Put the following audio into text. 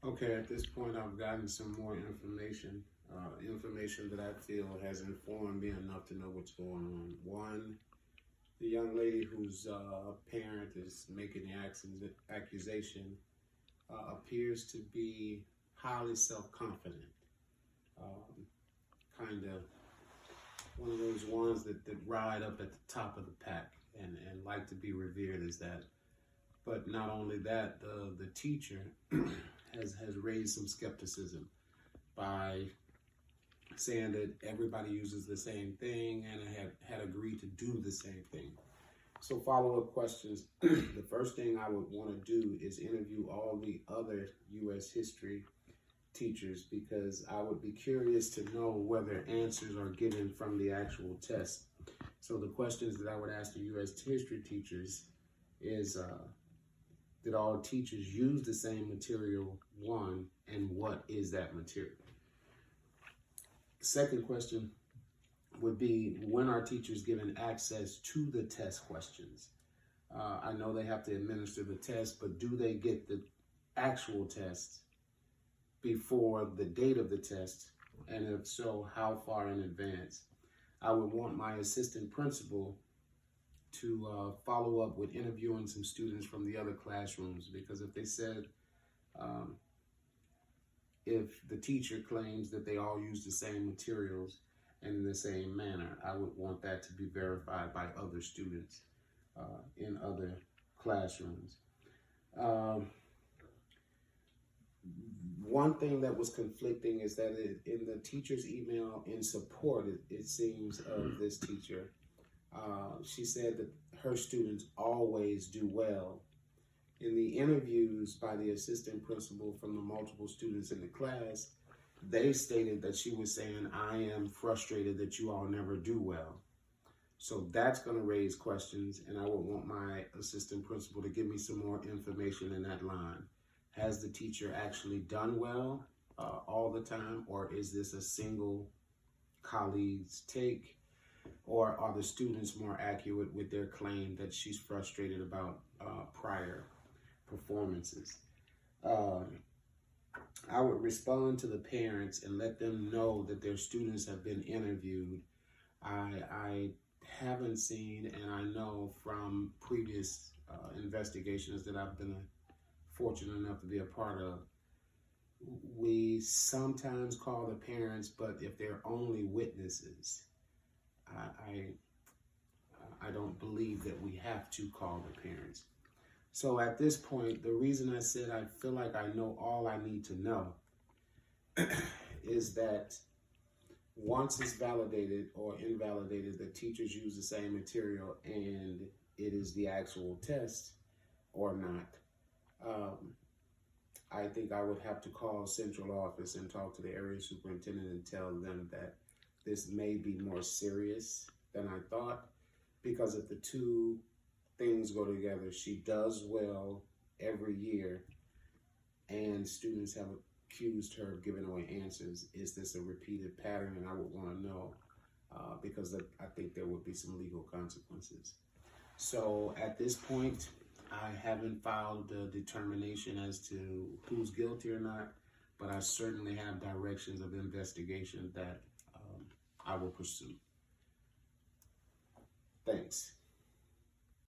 Okay, at this point, I've gotten some more information, information that I feel has informed me enough to know what's going on. One, the young lady whose parent is making the accusation appears to be highly self-confident, kind of one of those ones that ride up at the top of the pack and like to be revered as that. But not only that, the teacher has raised some skepticism by saying that everybody uses the same thing and had agreed to do the same thing. So follow-up questions. The first thing I would want to do is interview all the other U.S. history teachers, because I would be curious to know whether answers are given from the actual test. So the questions that I would ask the U.S. history teachers is, did all teachers use the same material? One, and what is that material? Second question would be, when are teachers given access to the test questions? I know they have to administer the test, but do they get the actual test before the date of the test? And if so, how far in advance? I would want my assistant principal to follow up with interviewing some students from the other classrooms, because if they said, if the teacher claims that they all use the same materials and in the same manner, I would want that to be verified by other students in other classrooms. One thing that was conflicting is that in the teacher's email in support, it seems, of this teacher, she said that her students always do well. In the interviews by the assistant principal from the multiple students in the class, they stated that she was saying, I am frustrated that you all never do well. So that's going to raise questions, and I would want my assistant principal to give me some more information in that line. Has the teacher actually done well all the time, or is this a single colleague's take? Or are the students more accurate with their claim that she's frustrated about prior performances? I would respond to the parents and let them know that their students have been interviewed. I haven't seen, and I know from previous investigations that I've been fortunate enough to be a part of, we sometimes call the parents, but if they're only witnesses, I don't believe that we have to call the parents. So at this point, the reason I said I feel like I know all I need to know is that once it's validated or invalidated that teachers use the same material and it is the actual test or not, I think I would have to call central office and talk to the area superintendent and tell them that this may be more serious than I thought, because if the two things go together, she does well every year and students have accused her of giving away answers. Is this a repeated pattern? And I would want to know, because I think there would be some legal consequences. So at this point, I haven't filed a determination as to who's guilty or not, but I certainly have directions of investigation that I will pursue. Thanks.